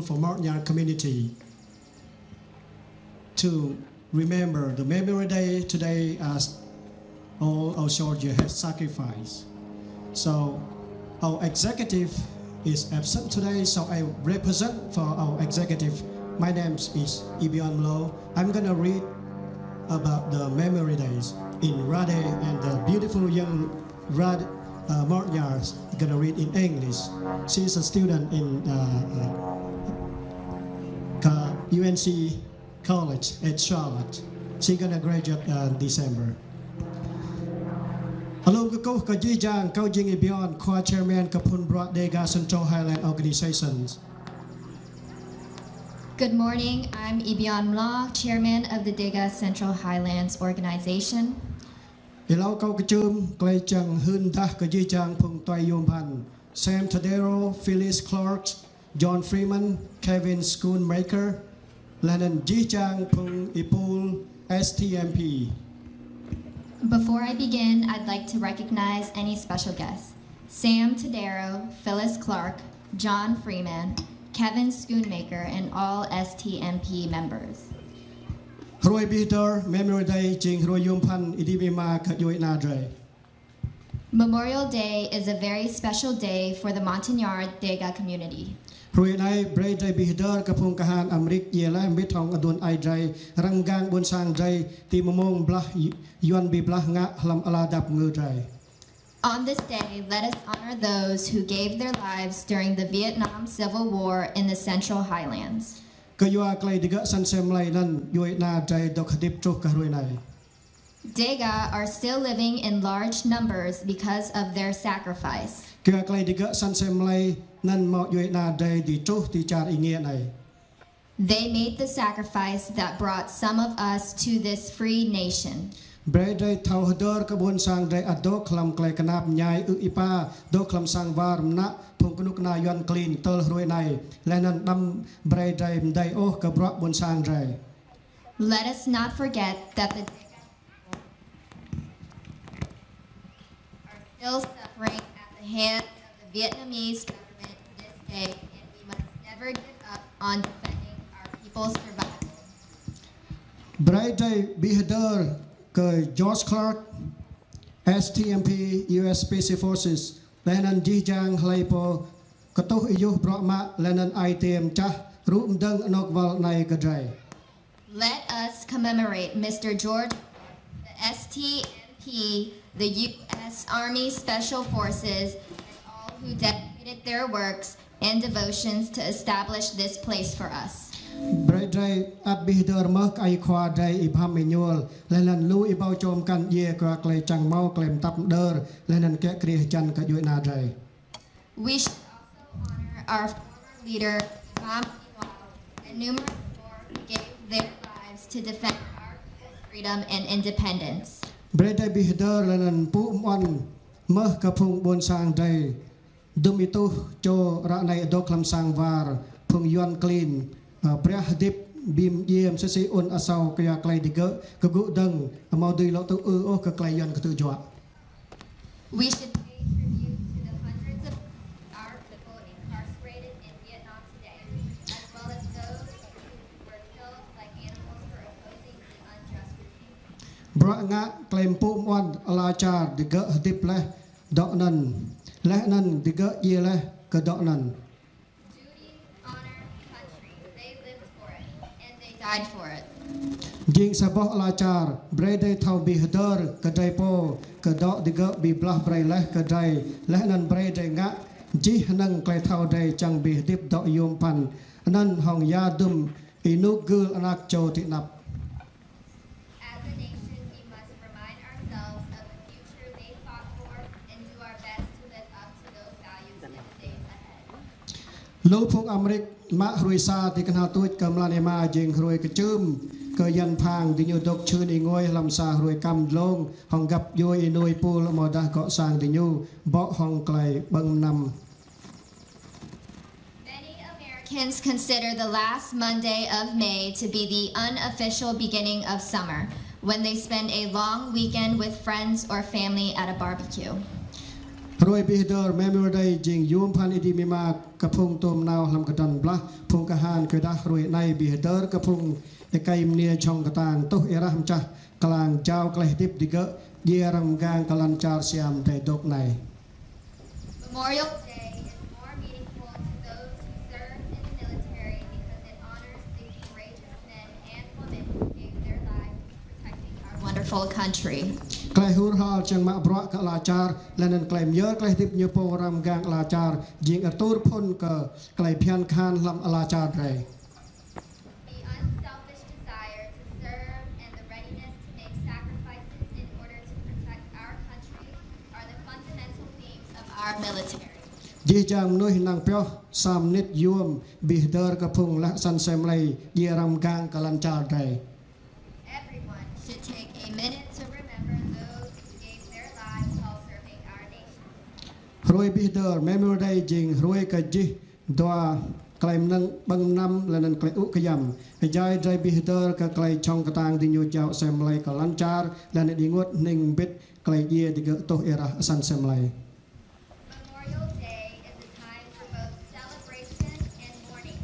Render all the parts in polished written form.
for Martnyar community to remember the Memory Day today as all our soldiers have sacrificed. So our executive is absent today, so I represent for our executive. My name is Ibion Mlo. I'm gonna read about the Memory Days in Rade, and the beautiful young Rade Martnyars gonna read in English. She's a student in UNC College at Charlotte. She's gonna graduate in December. Hello, Kaji Jang, Kaujing Ibion, Co-Chairman Kapun Brat Dega Central Highland Organizations. Good morning, I'm Ibion Mla, Chairman of the Dega Central Highlands Organization. Hello, Kaukachum, Clay Chang, Hundah, Kaji Jang, Pung Toy Yumpan, Sam Tadero, Phyllis Clark, John Freeman, Kevin Schoonmaker, Lennon Ji Jang, Pung Ipul, STMP. Before I begin, I'd like to recognize any special guests. Sam Tadero, Phyllis Clark, John Freeman, Kevin Schoonmaker, and all STMP members. Roy Peter, Memory Day, Jing Roy Yumpan, Idibima, Kayoy Nadre. Memorial Day is a very special day for the Montagnard Dega community. Roy Nai, Bray Day Bihder, Kapung Kahan, Amrik, Yela, Mitong Adun Idray, Rangang Bunsang Day, Timomong Blah, Yuan Bi Blah Nga, Hlam Aladap Ngudray. On this day, let us honor those who gave their lives during the Vietnam Civil War in the Central Highlands. Kayua Clay Diga San Semlay Nan, Yoy Nadray, Dok Dip Chuk Karoy Nai. Dega are still living in large numbers because of their sacrifice. Kaya Clay Diga San Semlay Nan Mo Yoy Nadray, Di Chuh, Di Char Inge Nai. They made the sacrifice that brought some of us to this free nation. Bray Day Tau Hador Kabun Sang Day Adok Lam Clay Kanap Nyai Ipa, Doklam Sang Varm Na, Punkunuk Na Yuan Clean, Tol Ruy Nai, Lennon Nam Bray Day Day Oh Kabrak Bun Sang Day. Let us not forget that the are still suffering at the hands of the Vietnamese government this day, and we must never give up on defending our people's survival. Bray Day Bihador George Clark, STMP, US Special Forces, Lennon Jijang Hleipo, Katuh Iyuh Brokma, Lennon ITM Chah, Rum Dung Anokval Nai Kadray. Let us commemorate Mr. George, the STMP, the U.S. Army Special Forces, and all who dedicated their works and devotions to establish this place for us. Bray Day at Bihder Merk I Kwa Day Ibham Manual, Lennon Lu Ibao Chom Kan Ye Kwa Clay Chang Mau Clem Tap Der, Lennon Kek Krieh Jan Kayoy Nadray. We should also honor our former leader, Imam Iwal, and numerous more who gave their lives to defend our freedom and independence. Bray Day Bihder Lennon Pu Mon Merk Kapung Bon Sang Day, Dum Itu Jo Ranai Doklam Sang Var, Pung Yuan Clean, Priah Dip Bim Yem Sesi Un Asau Kaya Clay Digger, Kagu Dung, Amaudi Lotu Oh Kaklayan Katu Joa. We should pay tribute to the hundreds of our people incarcerated in Vietnam today, as well as those who were killed like animals for opposing the unjust regime. Branga Claim Pu Mon Alachar Digger Dip Leh Doknan, Lehnan Digger Yeleh Kadoknan. Died for it. Jing Saboh Alachar, Bray Day Tau Bihder, Kadai Po, Kadok Digger Bi Blah Bray Leh Kadai, Lehnan Bray Day Nga, Ji Hanang Clay Tau Day Chang Bih Dip Dok Yum Pan, Anan Hong Ya Dum, Inuk Gul Anak Cho Tiknap. As a nation, we must remind ourselves of the future they fought for and do our best to live up to those values in the days ahead. Lô Phúc Amrik, Mã Rui Sa thì cần hào tuổi cầm lan em à dừng rồi cái chum cơ dân phang thì nhiều độc chư đi ngồi làm sa rồi cầm lông hòng gặp vui nuôi pu là mò đã có sang thì nhiều bỏ hòng clay băng nằm. Many Americans consider the last Monday of May to be the unofficial beginning of summer, when they spend a long weekend with friends or family at a barbecue. รวยบิเดอร์เมมโมรีจิงยูมพันอิดีมีมากระพงตมนาวลำกระดันบละพงกะฮานเคยได้รวยในบิเดอร์กระพงเอกายมเนียชองกระตางตุเอรัมจ่ากลางเจ้ากลายดิบดิเกเยรัมกางกลันจาร์เซียมได้ดกใน Memorial Day is more meaningful to those who serve in the military because it honors the courageous men and women who gave their lives protecting our wonderful country. กลายหูรหอจังมาบรักลาจาร์และนันกลายเยอะกลายดิบเยโปรัมกางลาจาร์ยิงอตูรพนกกลายเพียนคานลำลาจาร์ไร The unselfish desire to serve and the readiness to make sacrifices in order to protect our country are the fundamental themes of our military. ยี่จางนุยนางเปียวสามนิดยวมบิเดอร์กระพงและสันเซมไลเยรัมกางกลันจาร์ไร Everyone should take a minute to remember those who gave their lives while serving our nation. รวยบิเดอร์เมมโมรีจิงรวยกะจิตัวกลายนังบังนำและนันกลายอุกยำให้ใจใจบิเดอร์กกลายช่องกระตางดิโยเจ้าเซมไลกลันจาร์และในดิงวดหนึ่งบิดกลายเยดิเกโตเอระสันเซมไล Memorial Day is a time for both celebration and mourning,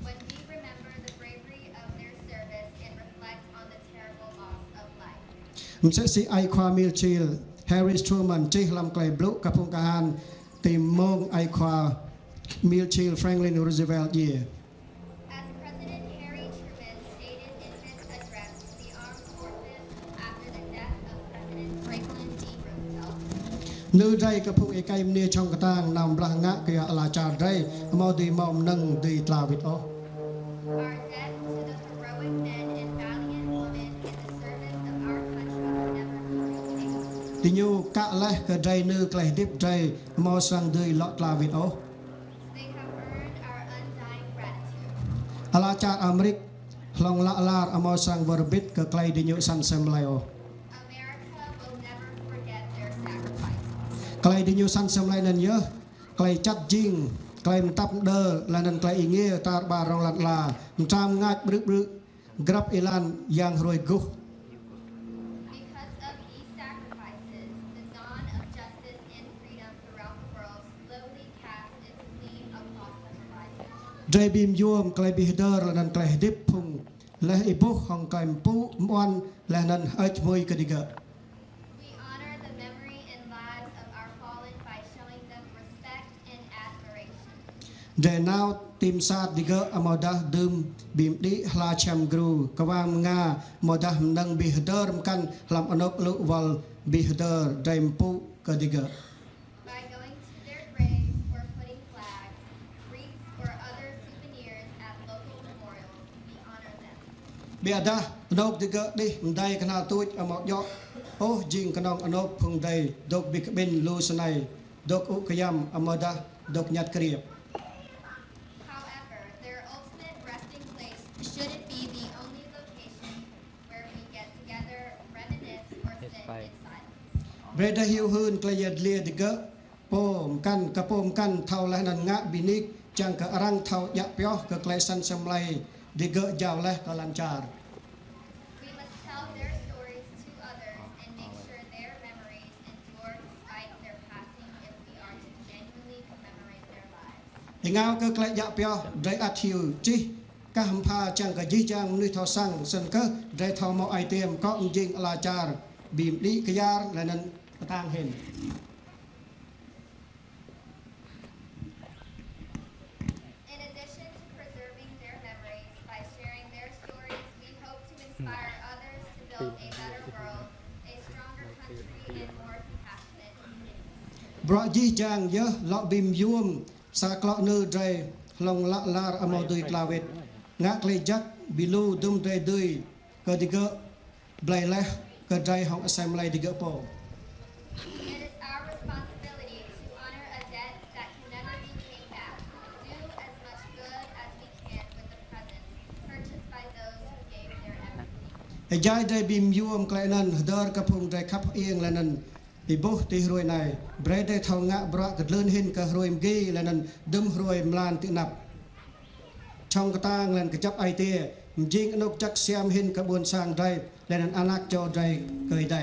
when we remember the bravery of their service and reflect on the terrible loss of life. มันจะสีไอความมิลชิลแฮร์ริสทรูมันจิลำไกลบลุกกับพงกาฮานตีมงไอความมิลชิลแฟรงลินรูสเวลต์เย As President Harry Truman stated in his address to the armed forces after the death of President Franklin D. Roosevelt, นื้อใจกับพงเอกายมเนียช่องกระตางนำบลังงะเกียอลาจาร์ไรมอดีมอมนังดีตลาวิดโอ our debt to the heroic men and valiant women in the service of our country will never be repaid. ติญูกะเลกระใจนื้อกลายดิบใจมอสังดีลอตลาวิดโอ They have earned our undying gratitude. อลาจาร์อเมริกลองละลาร์อมอสังวรบิดกะไกลดิญูสันเซมไลโอ America will never forget their sacrifices. ไกลดิญูสันเซมไลนั้นเยอะไกลจัดจิงไกลมันตับเดอร์และนั้นไกลอีเงี้ยตาบารองลัดลาจามงาดบรึกกรับอิลันยังรวยกุ Because of these sacrifices, the dawn of justice and freedom throughout the world slowly casts its gleam across the horizon. ใจบีมยวมไกลบิเดอร์และนั้นไกลดิบพุงและอีบุกของไกลปูมวนและนั้นเอชมวยกดิกะ We honor the memory and lives of our fallen by showing them respect and admiration. เดนาวทีมซาดดิกะอมอดาดื่มบีมดิฮลาแชมกรูกวางงามอดานังบิเดอร์มกันลำอนกลุวอลบิเดอร์ไดมปูกดิกะ By going to their graves or putting flags, wreaths, or other souvenirs at local memorials, we honor them. เบียดานกดิกะดิมันได้ขนาดตัวอมอยอโอ้จิงขนองอนกพงได้ดกบิกบินลูสไนดกอุกยำอมอดาดกยัดเกรียบ However, their ultimate resting place shouldn't be the only location where we get together, reminisce, or sit in silence. เบรดาฮิวฮืนกลายเลียดิกะโปมกันกระโปมกันเท่าและนันงะบินิกจังกะรังเท่ายะเปียวกะไกลสันสมไลดิกะยาวและกะลันจาร์ We must tell their stories to others and make sure their memories endure despite their passing if we are to genuinely commemorate their lives. ยังเอากะไกลยะเปียวไดอัทิวจิกะหัมพาจังกะยิจังนุยเท่าสังสันกะไดเท่ามอไอเตียมก็ยิงอลาจาร์บีมดิกะยาร์และนันกะตางเห็น In addition to preserving their memories by sharing their stories, we hope to inspire others to build a better world, a stronger country, and more compassionate communities. บรยิจังเยอะเลาะบิมยวมสากลอนือไดลงละลาร์อมอดุยกลาเวตงะเกลจักบิลูดุมไดดุยกะดิกะไบลเลกะไดของอสเซมไลดิกะโป It is our responsibility to honor a debt that can never be paid back, do as much good as we can with the present, purchased by those who gave their everything. ไอ้ยายได้บิมยวมไกลนั้นเดอร์กระพงได้ขับเอียงและนั้นไอ้บุตีรวยในเบรดได้เท่างะบระกะเลื่อนหินกะรวยมกีและนั้นดึมรวยมลานตินับช่องกระตางและกระจับไอเตียมยิงอนกจักเสียมหินกระบวนสร้างได้และนั้นอนักโจได้เคยได้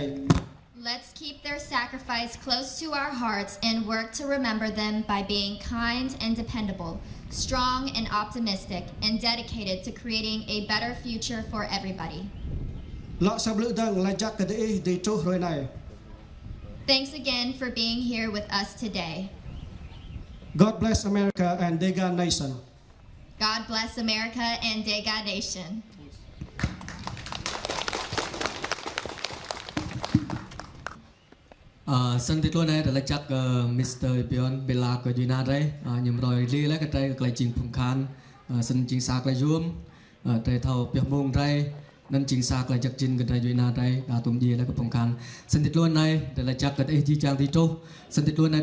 let's keep their sacrifice close to our hearts and work to remember them by being kind and dependable, strong and optimistic, and dedicated to creating a better future for everybody. Thanks again for being here with us today. God bless America and Dega Nation. God bless America and Dega Nation. Sân tiết luôn này là chắc Mr. Beyond Bella của Duy Na đây nhầm rồi đi lấy cái trai cái trình phùng khan sân trình sạc lại zoom trai thầu biểu mông trai nên trình sạc lại chắc trình cái trai Duy Na đây tụm gì lấy cái phùng khan sân tiết luôn này là chắc cái chi trang thì trâu sân tiết luôn này